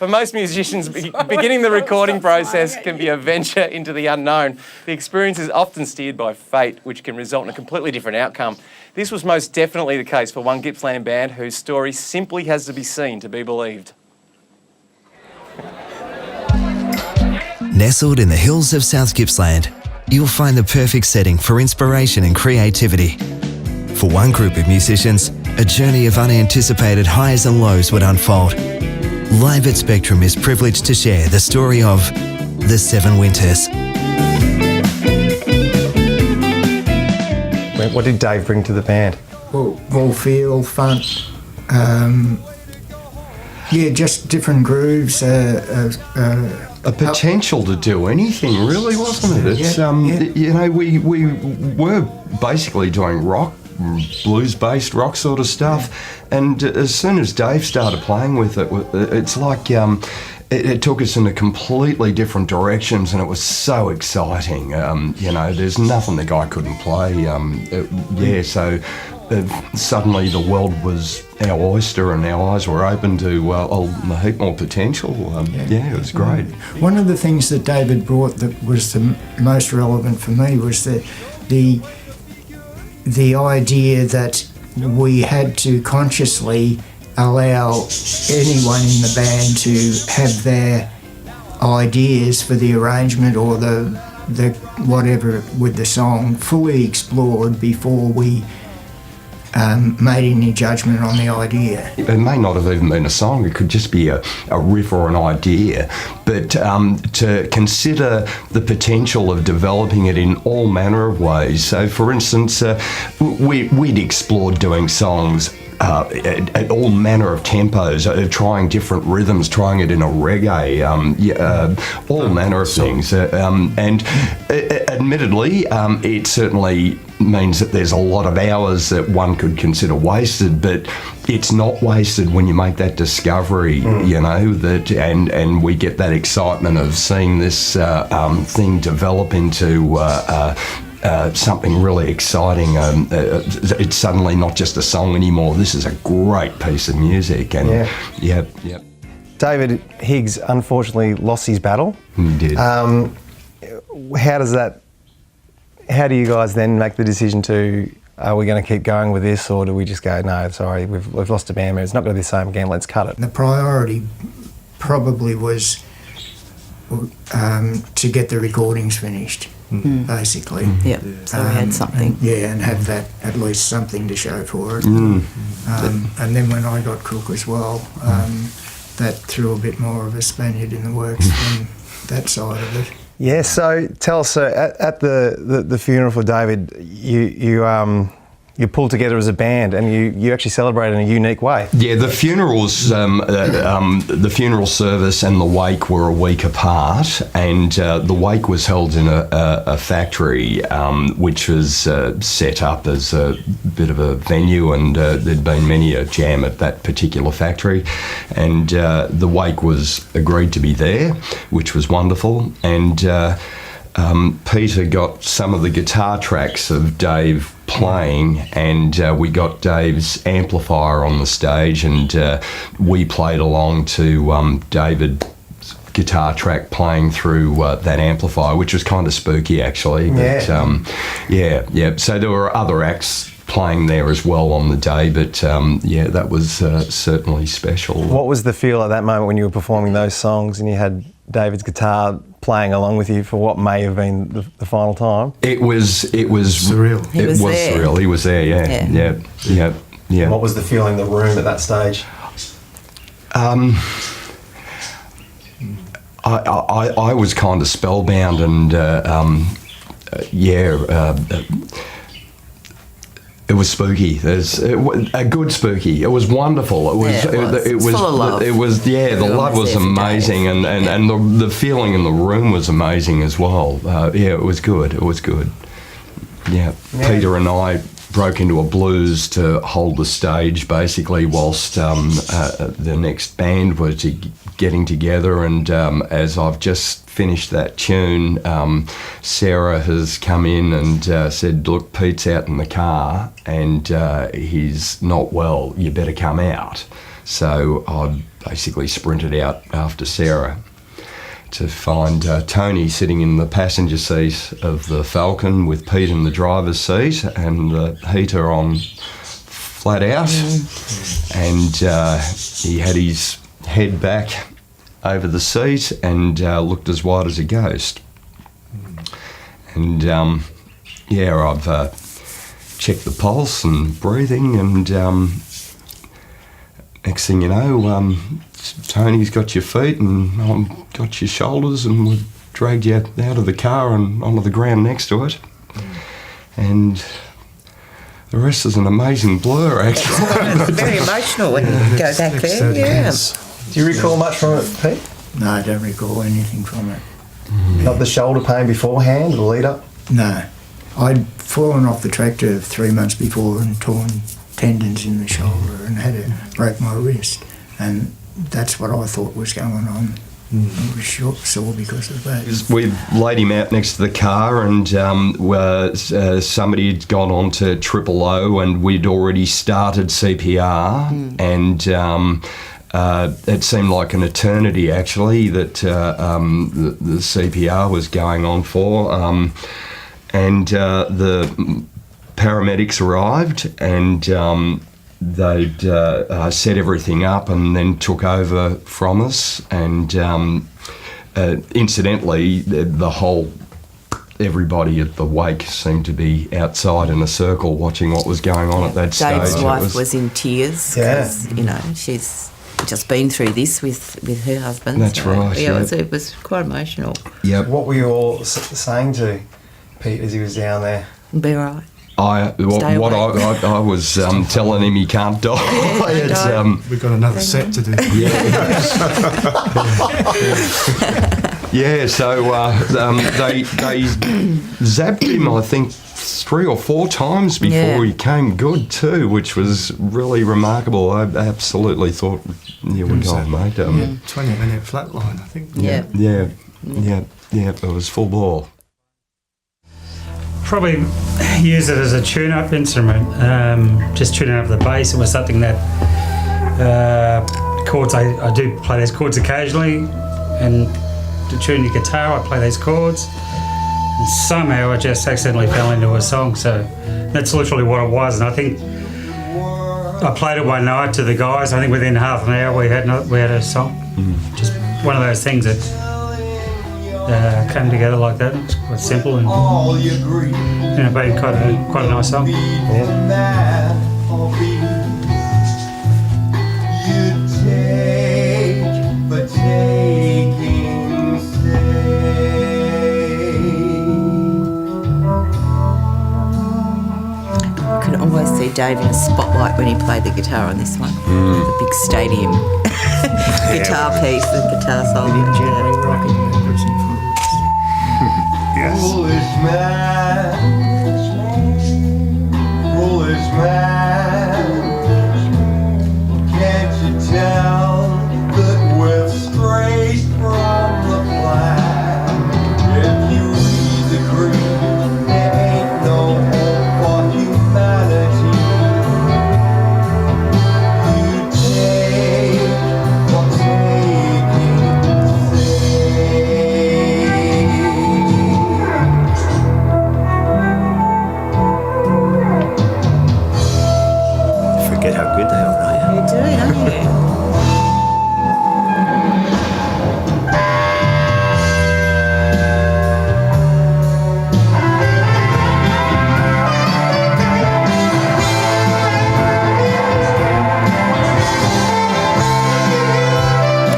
For most musicians, beginning the recording process can be a venture into the unknown. The experience is often steered by fate, which can result in a completely different outcome. This was most definitely the case for one Gippsland band whose story simply has to be seen to be believed. Nestled in the hills of South Gippsland, you'll find the perfect setting for inspiration and creativity. For one group of musicians, a journey of unanticipated highs and lows would unfold. Live at Spectrum is privileged to share the story of the Seven Winters. What did Dave bring to the band? All feel, fun, just different grooves. A potential to do anything, really, wasn't it? It's you know, we were basically doing rock, blues-based rock sort of stuff, and as soon as Dave started playing with it, it's like it took us into completely different directions, and it was so exciting. You know, there's nothing the guy couldn't play. So suddenly the world was our oyster, and our eyes were open to a heap more potential. It was great. One of the things that David brought that was the most relevant for me was the idea that we had to consciously allow anyone in the band to have their ideas for the arrangement or the whatever with the song fully explored before we made any judgment on the idea. It may not have even been a song, it could just be a riff or an idea, but to consider the potential of developing it in all manner of ways. So for instance, we'd explored doing songs at all manner of tempos, trying different rhythms, trying it in a reggae, all manner of things. And admittedly, it certainly means that there's a lot of hours that one could consider wasted, but it's not wasted when you make that discovery, you know, that and we get that excitement of seeing this thing develop into something really exciting. It's suddenly not just a song anymore. This is a great piece of music. And yep. David Higgs unfortunately lost his battle. He did. How do you guys then make the decision to, are we going to keep going with this, or do we just go, no, sorry, we've lost a band member, it's not going to be the same again, let's cut it? The priority probably was to get the recordings finished, basically. Yep, so we had something. And have that, at least something to show for it. And then when I got Cook as well, that threw a bit more of a Spaniard in the works than that side of it. Yeah, so tell us, at the funeral for David, you pulled together as a band and you actually celebrated in a unique way. Yeah, the funerals, the funeral service and the wake were a week apart, and the wake was held in a factory which was set up as a bit of a venue, and there'd been many a jam at that particular factory, and the wake was agreed to be there, which was wonderful, and Peter got some of the guitar tracks of Dave playing, and we got Dave's amplifier on the stage, and we played along to David's guitar track playing through that amplifier, which was kind of spooky actually. But so there were other acts playing there as well on the day, but that was certainly special. What was the feel at that moment when you were performing those songs and you had David's guitar playing along with you for what may have been the final time? It was surreal. He was there. Surreal. He was there. Yeah. And what was the feeling in the room at that stage? I was kind of spellbound, and it was spooky. A good spooky. It was wonderful. It was full of love. The love was amazing, and the feeling in the room was amazing as well. It was good. It was good. Yeah. Peter and I broke into a blues to hold the stage basically whilst the next band was getting together, and as I've just finished that tune, Sarah has come in and said, look, Pete's out in the car and he's not well, you better come out. So I've basically sprinted out after Sarah to find Tony sitting in the passenger seat of the Falcon with Pete in the driver's seat and the heater on flat out. And he had his head back over the seat and looked as white as a ghost. And I've checked the pulse and breathing, and next thing you know, Tony's got your feet and I've got your shoulders, and we've dragged you out of the car and onto the ground next to it. And the rest is an amazing blur, actually. It's very emotional when you go back there. Yeah. Do you recall much from it, Pete? No, I don't recall anything from it. Not the shoulder pain beforehand, the lead up? No. I'd fallen off the tractor 3 months before and torn tendons in the shoulder and had to break my wrist. And that's what I thought was going on. I was sore because of that. We laid him out next to the car, and somebody had gone on to 000, and we'd already started CPR, and it seemed like an eternity, actually, that the CPR was going on for. And the paramedics arrived, and they'd set everything up and then took over from us. And incidentally, everybody at the wake seemed to be outside in a circle watching what was going on at that stage. Dave's wife was in tears because, she's just been through this with her husband. That's right. Yeah, it was quite emotional. Yep. What were you all saying to Pete as he was down there? Be right. I was telling him he can't die. We've got another set to do. So they zapped him, I think, 3 or 4 times before he came good too, which was really remarkable. I absolutely thought you were gone, mate. 20-minute flatline, I think. Yeah, it was full ball. Probably use it as a tune-up instrument, just tuning up the bass. It was something that chords, I do play those chords occasionally, and to tune your guitar I play those chords, and somehow I just accidentally fell into a song, so that's literally what it was. And I think I played it one night to the guys. I think within half an hour we had a song. Just one of those things that came together like that. It's quite simple and made quite a nice song. I can always see Dave in a spotlight when he played the guitar on this one. The big stadium guitar piece, the guitar solo. Gently rocking members in front of us. Foolish man, can't you tell that we're straight from the plan? If you read the creed, there ain't no hope for humanity. You take for taking's Forget how good they are, don't you? You do, don't you?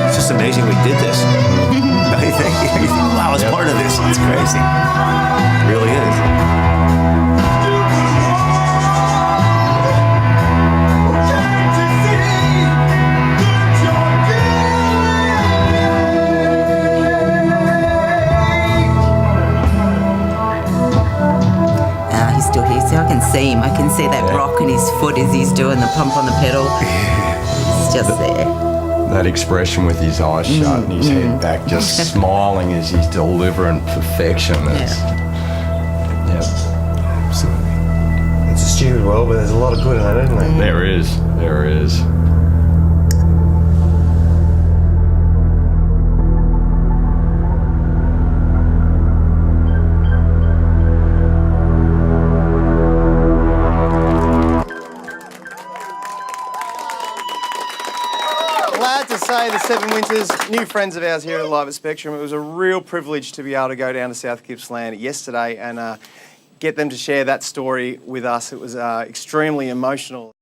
It's just amazing we did this. Don't you think? You think, wow, I was part of this. It's crazy. It really is. He's still here, so I can see him. I can see that rock in his foot as he's doing the pump on the pedal. It's just there. That expression with his eyes shut and his head back, just smiling as he's delivering perfection. Absolutely. It's a stupid world, but there's a lot of good in it, isn't there? There is. have to say, the Seven Winters, new friends of ours here at Live at Spectrum, it was a real privilege to be able to go down to South Gippsland yesterday and get them to share that story with us. It was extremely emotional.